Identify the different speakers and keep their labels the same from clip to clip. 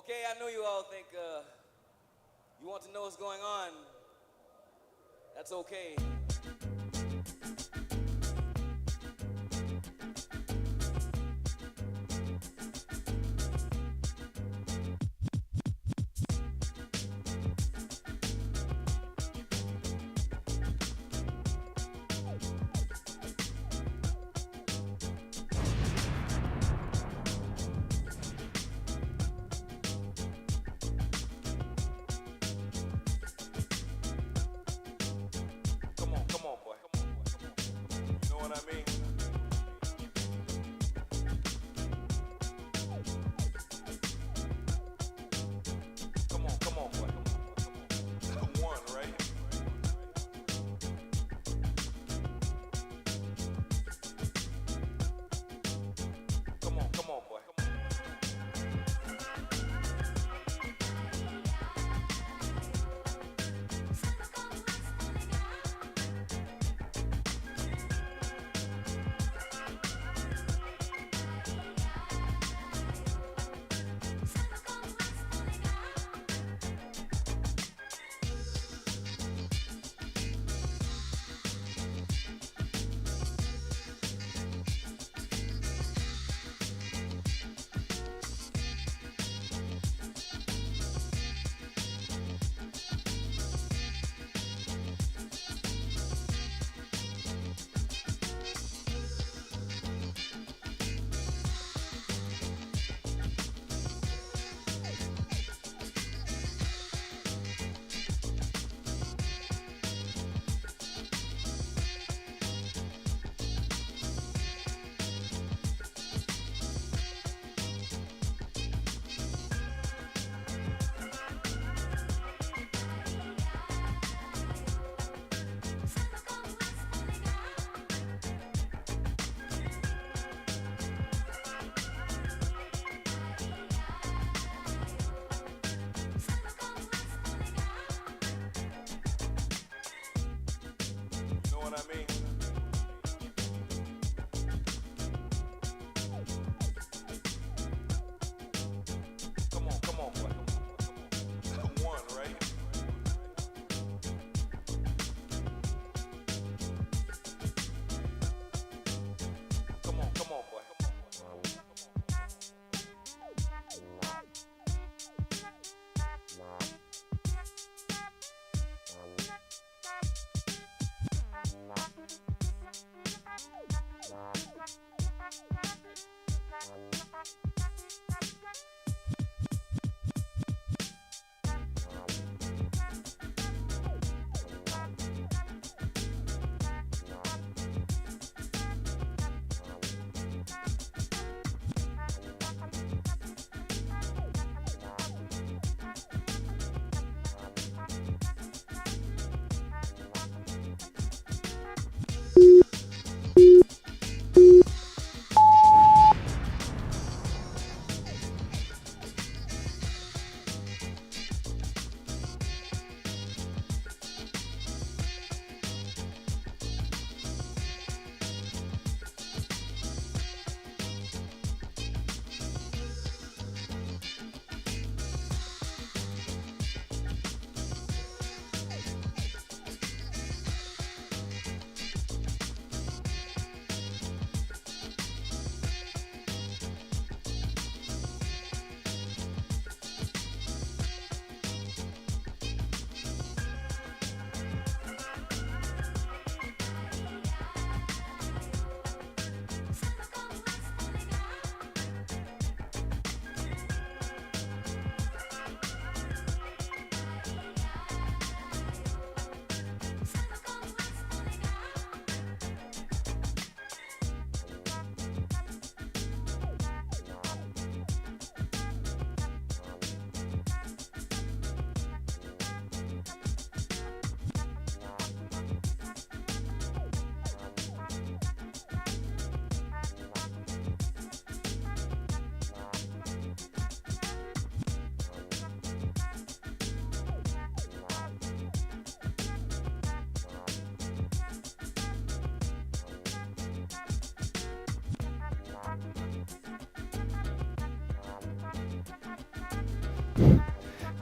Speaker 1: Okay, I know you all think you want to know what's going on. That's okay. Come on, boy. You know what I mean? Come on, boy. One, right? Come on, boy.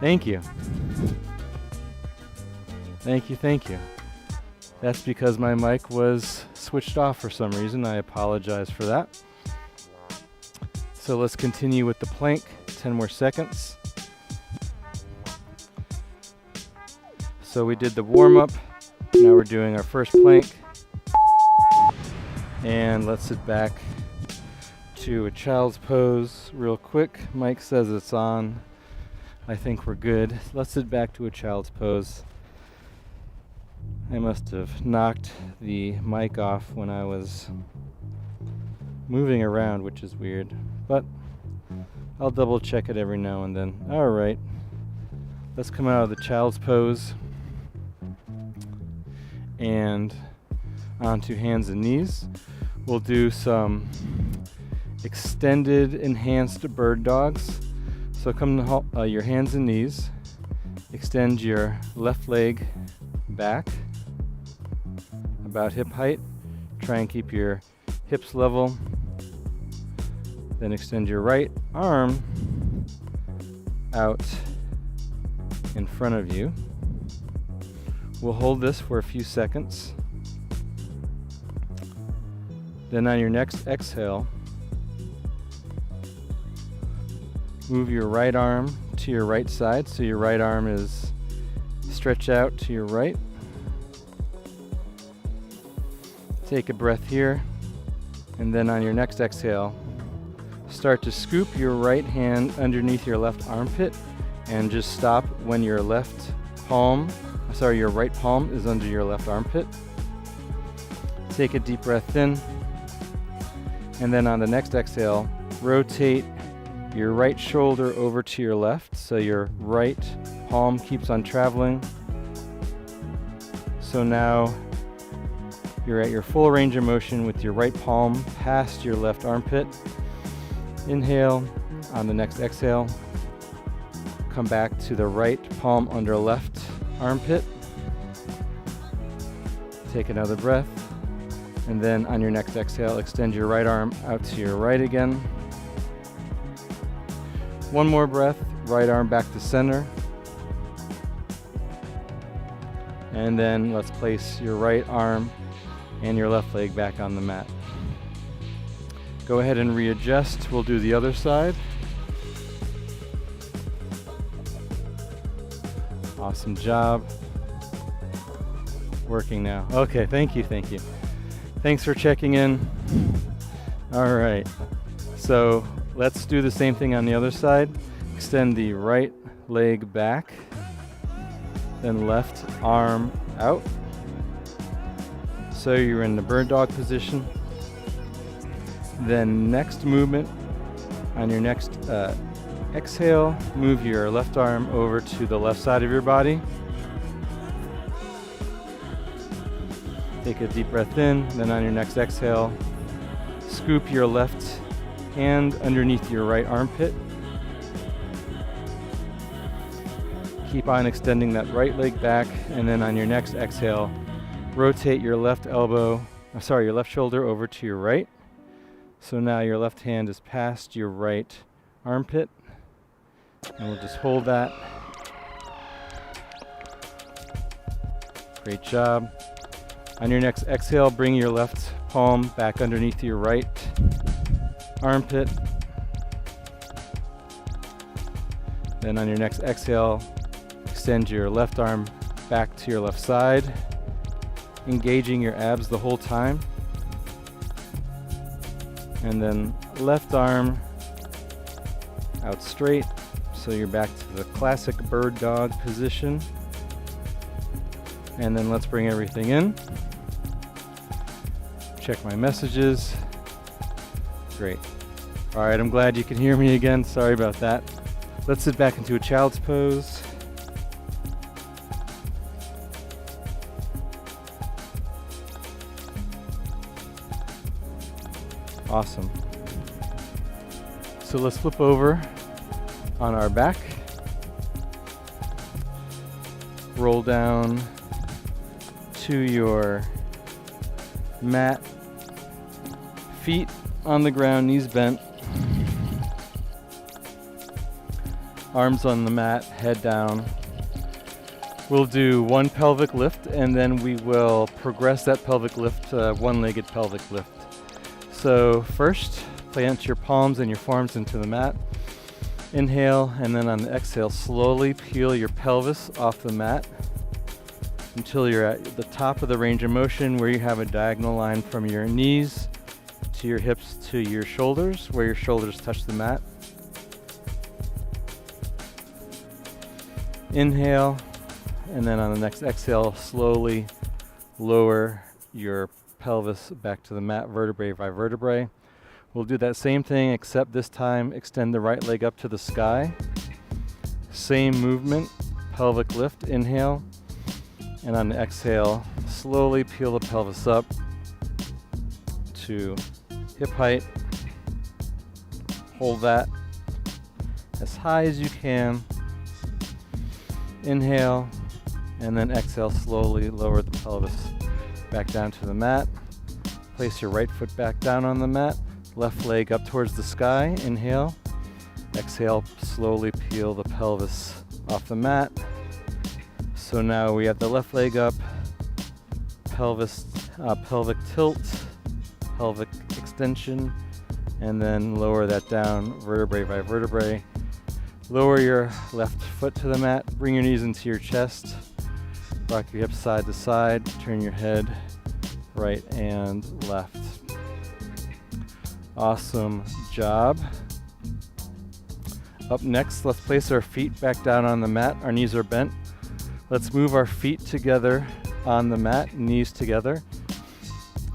Speaker 2: Thank you. Thank you, thank you. That's because my mic was switched off for some reason. I apologize for that. So let's continue with the plank. 10 more seconds. So we did the warm-up. Now we're doing our first plank. And let's sit back to a child's pose real quick. Mike says it's on. I think we're good. Let's sit back to a child's pose. I must have knocked the mic off when I was moving around, which is weird, but I'll double check it every now and then. All right, let's come out of the child's pose and onto hands and knees. We'll do some extended enhanced bird dogs. So come to your hands and knees, extend your left leg back about hip height. Try and keep your hips level. Then extend your right arm out in front of you. We'll hold this for a few seconds. Then on your next exhale, move your right arm to your right side, so your right arm is stretched out to your right. Take a breath here, and then on your next exhale, start to scoop your right hand underneath your left armpit and just stop when your right palm is under your left armpit. Take a deep breath in, and then on the next exhale, rotate your right shoulder over to your left, so your right palm keeps on traveling. So now you're at your full range of motion with your right palm past your left armpit. Inhale. On the next exhale, come back to the right palm under left armpit. Take another breath. And then on your next exhale, extend your right arm out to your right again. One more breath, right arm back to center. And then let's place your right arm and your left leg back on the mat. Go ahead and readjust. We'll do the other side. Awesome job. Working now. Okay, thank you, thank you. Thanks for checking in. All right, so let's do the same thing on the other side. Extend the right leg back, then left arm out. So you're in the bird dog position. Then next movement, on your next exhale, move your left arm over to the left side of your body. Take a deep breath in, then on your next exhale, scoop your left hand underneath your right armpit. Keep on extending that right leg back, and then on your next exhale, rotate your left shoulder over to your right. So now your left hand is past your right armpit, and we'll just hold that. Great job. On your next exhale, bring your left palm back underneath your right armpit. Then on your next exhale, extend your left arm back to your left side, engaging your abs the whole time. And then left arm out straight, so you're back to the classic bird dog position. And then let's bring everything in. Check my messages. Great. All right, I'm glad you can hear me again. Sorry about that. Let's sit back into a child's pose. Awesome. So let's flip over on our back. Roll down to your mat. Feet on the ground, knees bent. arms on the mat, head down. We'll do one pelvic lift, and then we will progress that pelvic lift to one-legged pelvic lift. So first, plant your palms and your forearms into the mat. Inhale, and then on the exhale, slowly peel your pelvis off the mat until you're at the top of the range of motion, where you have a diagonal line from your knees to your hips to your shoulders, where your shoulders touch the mat. Inhale, and then on the next exhale, slowly lower your pelvis back to the mat, vertebrae by vertebrae. We'll do that same thing, except this time extend the right leg up to the sky. Same movement, pelvic lift, inhale, and on the exhale, slowly peel the pelvis up to hip height. Hold that as high as you can. Inhale, and then exhale, slowly lower the pelvis back down to the mat. Place your right foot back down on the mat, left leg up towards the sky. Inhale, exhale, slowly peel the pelvis off the mat. So now we have the left leg up, pelvic tilt, pelvic extension, and then lower that down vertebrae by vertebrae. Lower your left foot to the mat, bring your knees into your chest, rock your hips side to side, turn your head right and left. Awesome job. Up next, let's place our feet back down on the mat. Our knees are bent. Let's move our feet together on the mat, knees together.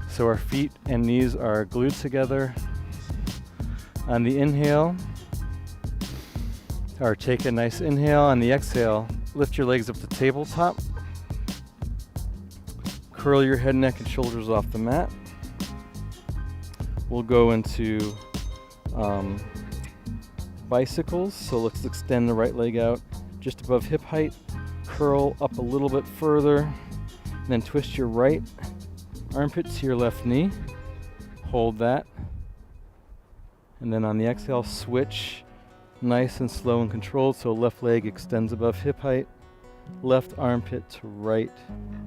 Speaker 2: So our feet and knees are glued together. On the inhale, or take a nice inhale. On the exhale, lift your legs up to tabletop. Curl your head, neck, and shoulders off the mat. We'll go into bicycles. So let's extend the right leg out just above hip height. Curl up a little bit further. And then twist your right armpit to your left knee. Hold that. And then on the exhale, switch. Nice and slow and controlled. So left leg extends above hip height. Left armpit to right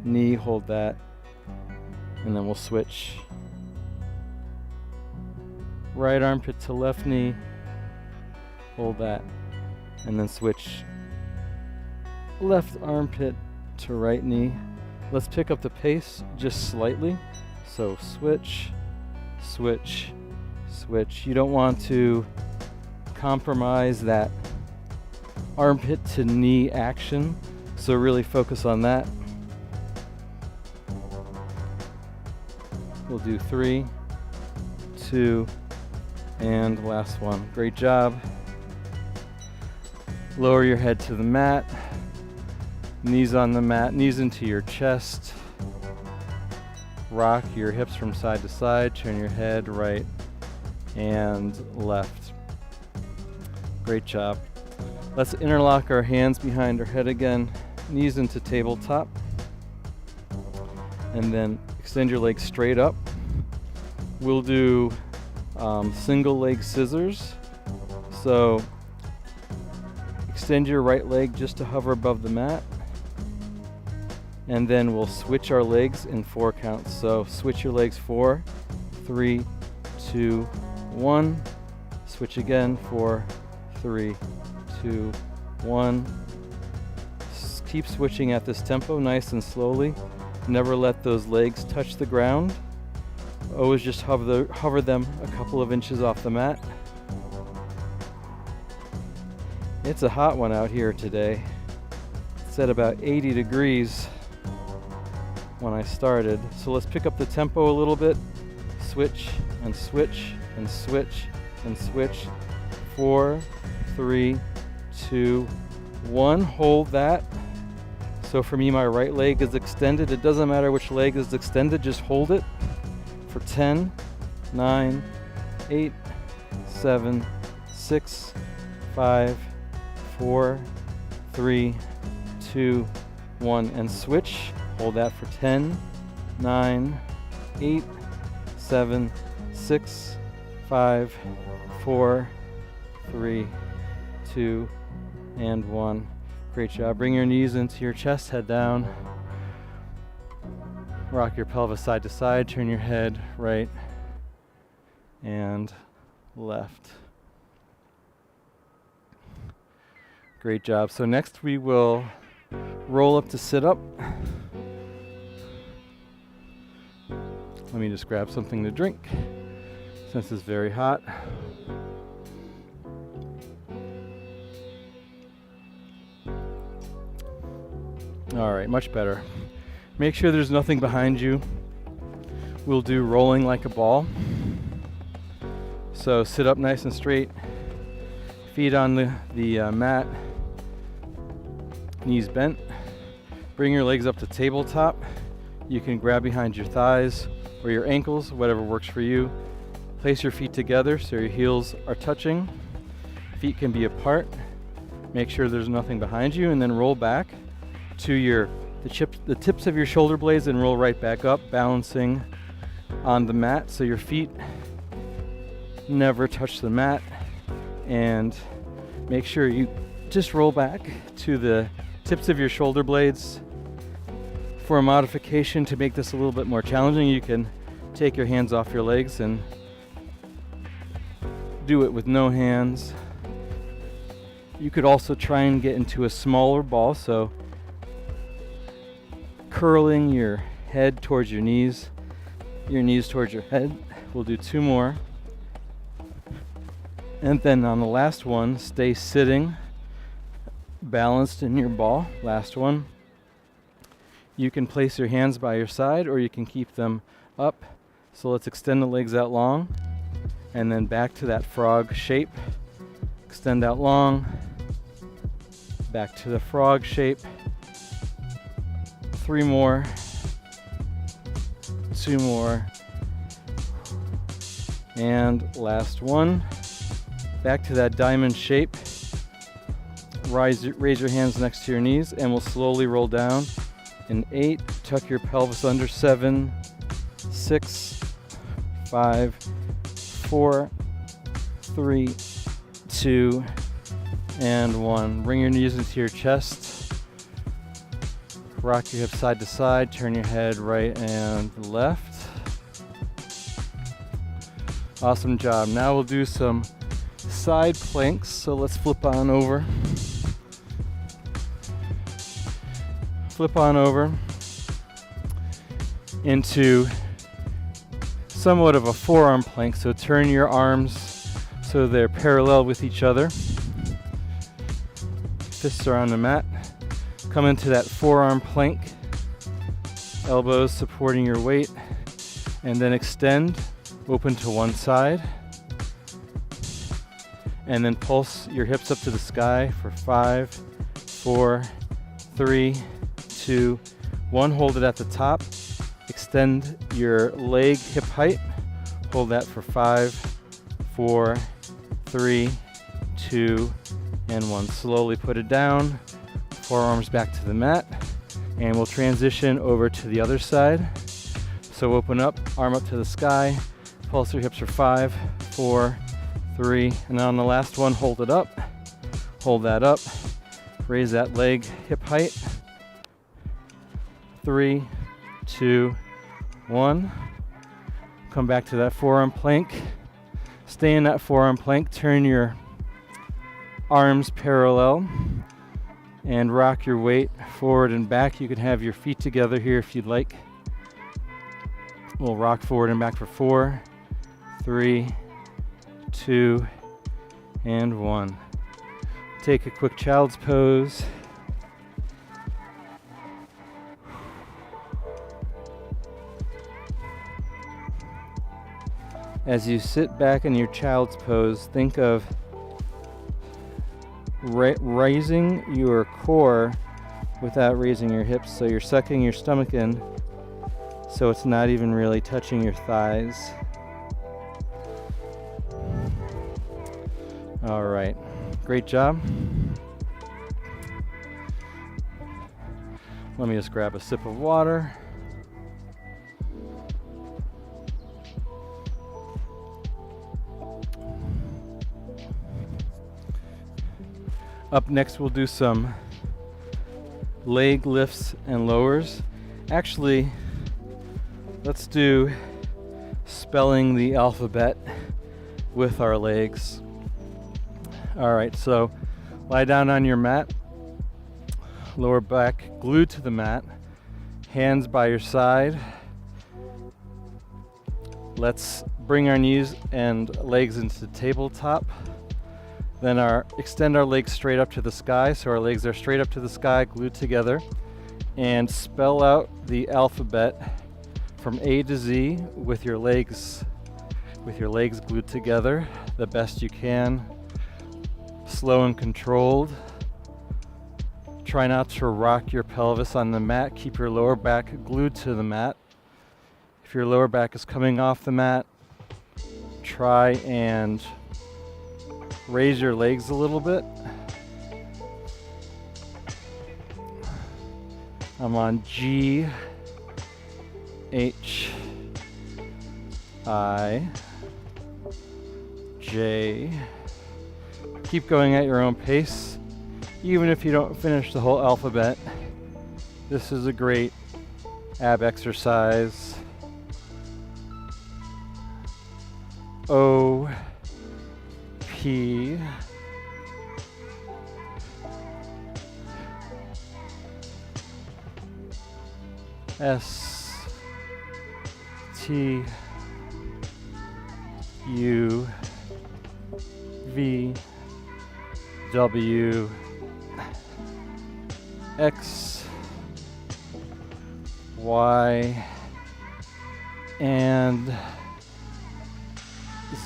Speaker 2: knee. Hold that. And then we'll switch. Right armpit to left knee. Hold that. And then switch. Left armpit to right knee. Let's pick up the pace just slightly. So switch, switch, switch. You don't want to compromise that armpit to knee action, so really focus on that. We'll do 3, 2, and last one. Great job. Lower your head to the mat, knees on the mat, knees into your chest. Rock your hips from side to side, turn your head right and left. Great job. Let's interlock our hands behind our head again, knees into tabletop, and then extend your legs straight up. We'll do single leg scissors. So extend your right leg just to hover above the mat, and then we'll switch our legs in 4 counts. So switch your legs 4, 3, 2, 1. Switch again, 4, 3, 2, 1. Keep switching at this tempo, nice and slowly. Never let those legs touch the ground. Always just hover them a couple of inches off the mat. It's a hot one out here today. It's at about 80 degrees when I started. So let's pick up the tempo a little bit. Switch and switch and switch and switch. 4, 3, 2, 1. Hold that. So for me, my right leg is extended. It doesn't matter which leg is extended, just hold it for 10, 9, 8, 7, 6, 5, 4, 3, 2, 1, and switch. Hold that for 10, 9, 8, 7, 6, 5, 4, 3, 2, and 1. Great job. Bring your knees into your chest, head down. Rock your pelvis side to side, turn your head right and left. Great job. So next we will roll up to sit up. Let me just grab something to drink since it's very hot. All right, much better. Make sure there's nothing behind you. We'll do rolling like a ball. So sit up nice and straight, feet on the mat, knees bent. Bring your legs up to tabletop. You can grab behind your thighs or your ankles, whatever works for you. Place your feet together so your heels are touching. Feet can be apart. Make sure there's nothing behind you, and then roll back to the tips of your shoulder blades and roll right back up, balancing on the mat so your feet never touch the mat. And make sure you just roll back to the tips of your shoulder blades. For a modification to make this a little bit more challenging, you can take your hands off your legs and do it with no hands. You could also try and get into a smaller ball, so curling your head towards your knees towards your head. We'll do 2 more. And then on the last one, stay sitting, balanced in your ball. Last one. You can place your hands by your side or you can keep them up. So let's extend the legs out long and then back to that frog shape. Extend out long, back to the frog shape. 3 more, 2 more, and last one. Back to that diamond shape. Raise your hands next to your knees, and we'll slowly roll down. In 8, tuck your pelvis under. 7, 6, 5, 4, 3, 2, and 1. Bring your knees into your chest. Rock your hips side to side. Turn your head right and left. Awesome job. Now we'll do some side planks. So let's flip on over. Flip on over into somewhat of a forearm plank. So turn your arms so they're parallel with each other. Fists are on the mat. Come into that forearm plank. Elbows supporting your weight. And then extend, open to one side. And then pulse your hips up to the sky for 5, 4, 3, 2, 1. Hold it at the top. Extend your leg hip height. Hold that for 5, 4, 3, 2, and 1. Slowly put it down. Forearms back to the mat. And we'll transition over to the other side. So open up, arm up to the sky. Pulse your hips for 5, 4, 3, and then on the last one, hold it up. Hold that up. Raise that leg hip height. 3, 2, 1. Come back to that forearm plank. Stay in that forearm plank. Turn your arms parallel and rock your weight forward and back. You can have your feet together here if you'd like. We'll rock forward and back for 4, 3, 2, and 1. Take a quick child's pose. As you sit back in your child's pose, think of raising your core without raising your hips. So you're sucking your stomach in, so it's not even really touching your thighs. All right, great job. Let me just grab a sip of water. Up next, we'll do some leg lifts and lowers. Actually, let's do spelling the alphabet with our legs. All right, so lie down on your mat, lower back glued to the mat, hands by your side. Let's bring our knees and legs into the tabletop. Then extend our legs straight up to the sky, so our legs are straight up to the sky, glued together, and spell out the alphabet from A to Z with your legs glued together the best you can. Slow and controlled. Try not to rock your pelvis on the mat. Keep your lower back glued to the mat. If your lower back is coming off the mat, try and raise your legs a little bit. I'm on G, H, I, J. Keep going at your own pace. Even if you don't finish the whole alphabet, this is a great ab exercise. O, P, S, T, U, V, W, X, Y, and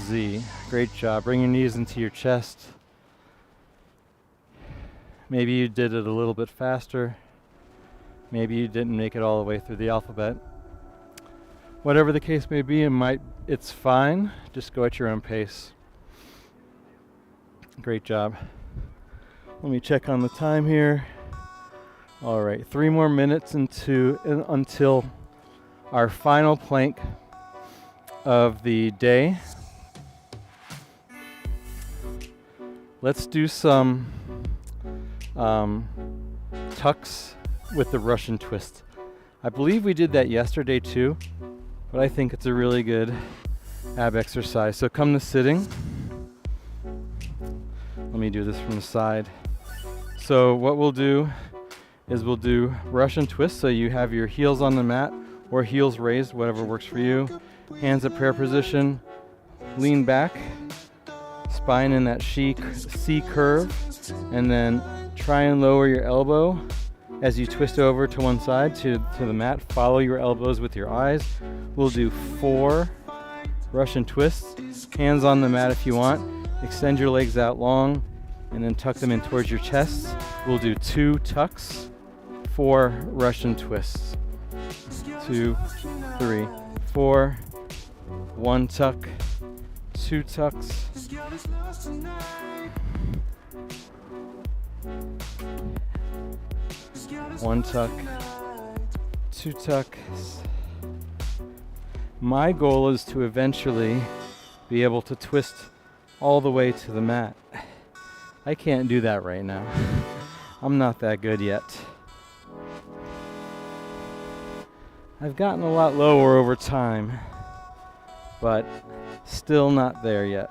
Speaker 2: Z. Great job. Bring your knees into your chest. Maybe you did it a little bit faster. Maybe you didn't make it all the way through the alphabet. Whatever the case may be, it's fine. Just go at your own pace. Great job. Let me check on the time here. All right, 3 more minutes until our final plank of the day. Let's do some tucks with the Russian twist. I believe we did that yesterday too, but I think it's a really good ab exercise. So come to sitting. Let me do this from the side. So what we'll do is we'll do Russian twist. So you have your heels on the mat or heels raised, whatever works for you. Hands at prayer position. Lean back. Spine in that C curve. And then try and lower your elbow as you twist over to one side to the mat. Follow your elbows with your eyes. We'll do 4 Russian twists. Hands on the mat if you want. Extend your legs out long and then tuck them in towards your chest. We'll do 2 tucks, 4 Russian twists. 2, 3, 4. 1 tuck, 2 tucks. 1 tuck, 2 tucks. My goal is to eventually be able to twist all the way to the mat. I can't do that right now. I'm not that good yet. I've gotten a lot lower over time, but still not there yet.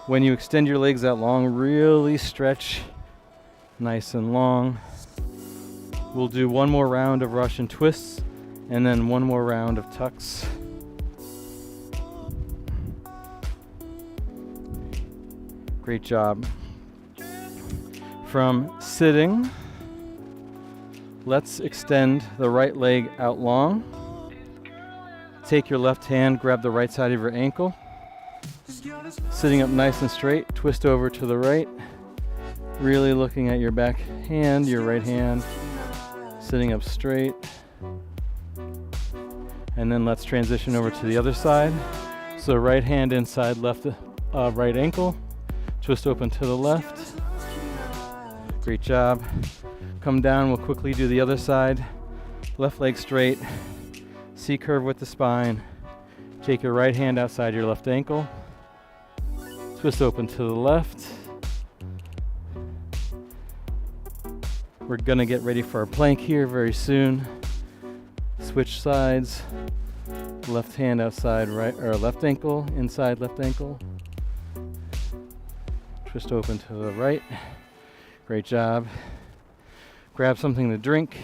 Speaker 2: When you extend your legs out long, really stretch nice and long. We'll do 1 more round of Russian twists and then 1 more round of tucks. Great job. From sitting, let's extend the right leg out long. Take your left hand, grab the right side of your ankle. Sitting up nice and straight, twist over to the right. Really looking at your back hand, your right hand. Sitting up straight. And then let's transition over to the other side. So right hand inside left right ankle. Twist open to the left. Great job. Come down, we'll quickly do the other side. Left leg straight. C curve with the spine. Take your right hand outside your left ankle. Twist open to the left. We're gonna get ready for our plank here very soon. Switch sides. Left hand outside right, or left ankle, inside left ankle. Twist open to the right. Great job. Grab something to drink,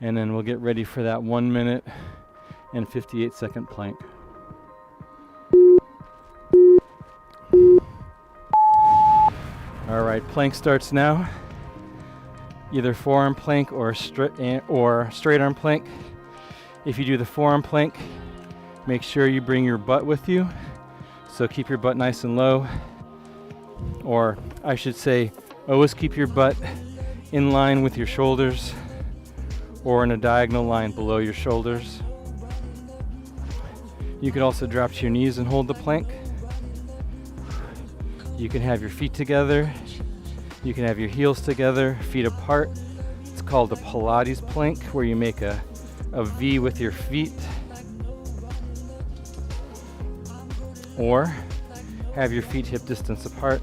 Speaker 2: and then we'll get ready for that 1 minute and 58-second plank. All right, plank starts now. Either forearm plank or straight arm plank. If you do the forearm plank, make sure you bring your butt with you. So keep your butt nice and low. Or I should say, always keep your butt in line with your shoulders or in a diagonal line below your shoulders. You can also drop to your knees and hold the plank. You can have your feet together. You can have your heels together, feet apart. It's called a Pilates plank, where you make a V with your feet. Or have your feet hip distance apart.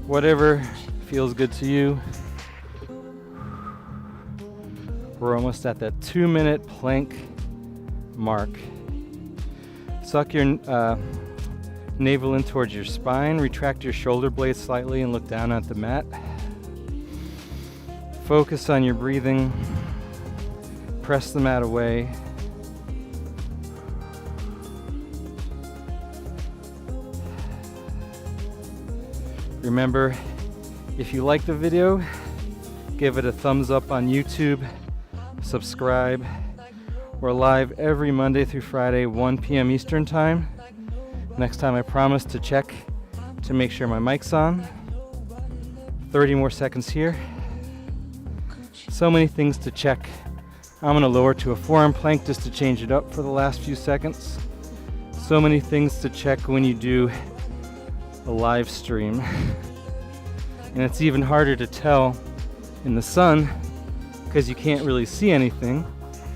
Speaker 2: Whatever feels good to you. We're almost at that 2-minute plank mark. Suck your navel in towards your spine. Retract your shoulder blades slightly and look down at the mat. Focus on your breathing. Press the mat away. Remember, if you like the video, give it a thumbs up on YouTube, subscribe. We're live every Monday through Friday, 1 p.m. Eastern Time. Next time I promise to check to make sure my mic's on. 30 more seconds here. So many things to check. I'm going to lower to a forearm plank just to change it up for the last few seconds. So many things to check when you do a live stream. And it's even harder to tell in the sun because you can't really see anything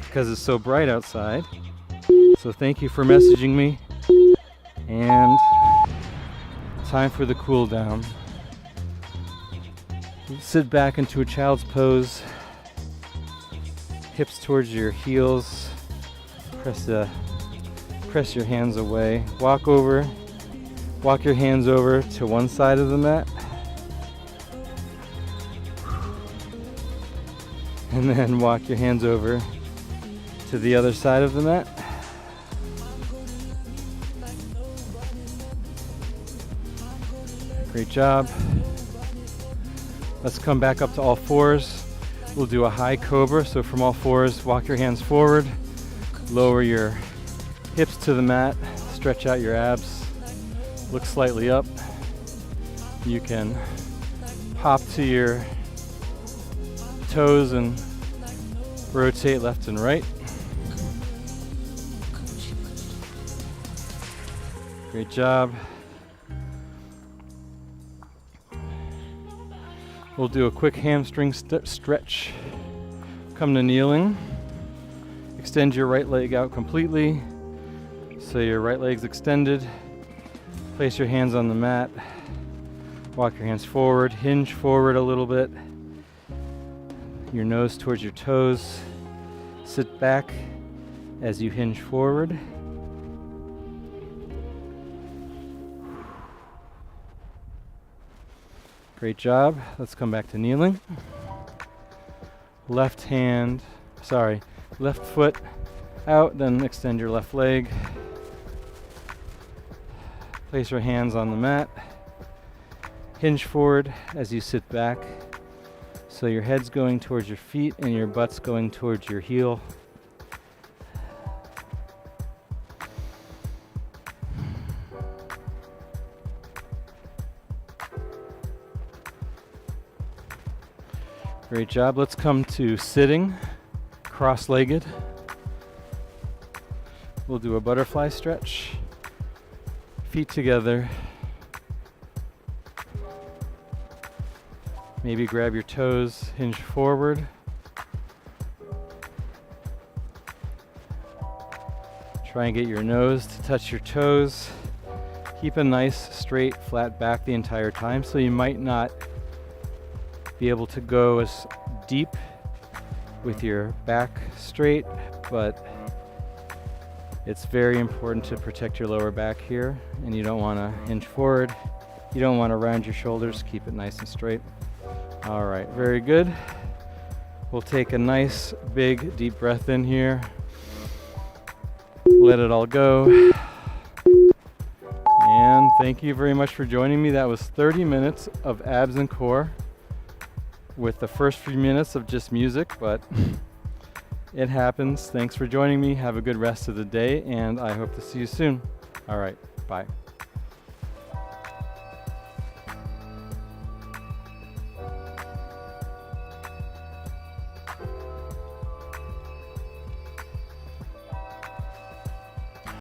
Speaker 2: because it's so bright outside. So thank you for messaging me. And time for the cool down. Sit back into a child's pose. Hips towards your heels. Press your hands away. Walk your hands over to one side of the mat. And then walk your hands over to the other side of the mat. Great job. Let's come back up to all fours. We'll do a high cobra. So from all fours, walk your hands forward. Lower your hips to the mat. Stretch out your abs. Look slightly up. You can pop to your toes and rotate left and right. Great job. We'll do a quick hamstring stretch. Come to kneeling. Extend your right leg out completely. So your right leg's extended. Place your hands on the mat. Walk your hands forward. Hinge forward a little bit. Your nose towards your toes. Sit back as you hinge forward. Great job. Let's come back to kneeling. Left foot out, then extend your left leg. Place your hands on the mat. Hinge forward as you sit back. So your head's going towards your feet and your butt's going towards your heel. Great job. Let's come to sitting, cross-legged. We'll do a butterfly stretch. Feet together. Maybe grab your toes, hinge forward. Try and get your nose to touch your toes. Keep a nice, straight, flat back the entire time, so you might not be able to go as deep with your back straight, but it's very important to protect your lower back here, and you don't want to hinge forward. You don't want to round your shoulders. Keep it nice and straight. All right, very good. We'll take a nice big deep breath in here. Let it all go. And thank you very much for joining me. That was 30 minutes of abs and core with the first few minutes of just music, but it happens. Thanks for joining me. Have a good rest of the day, and I hope to see you soon. All right, bye.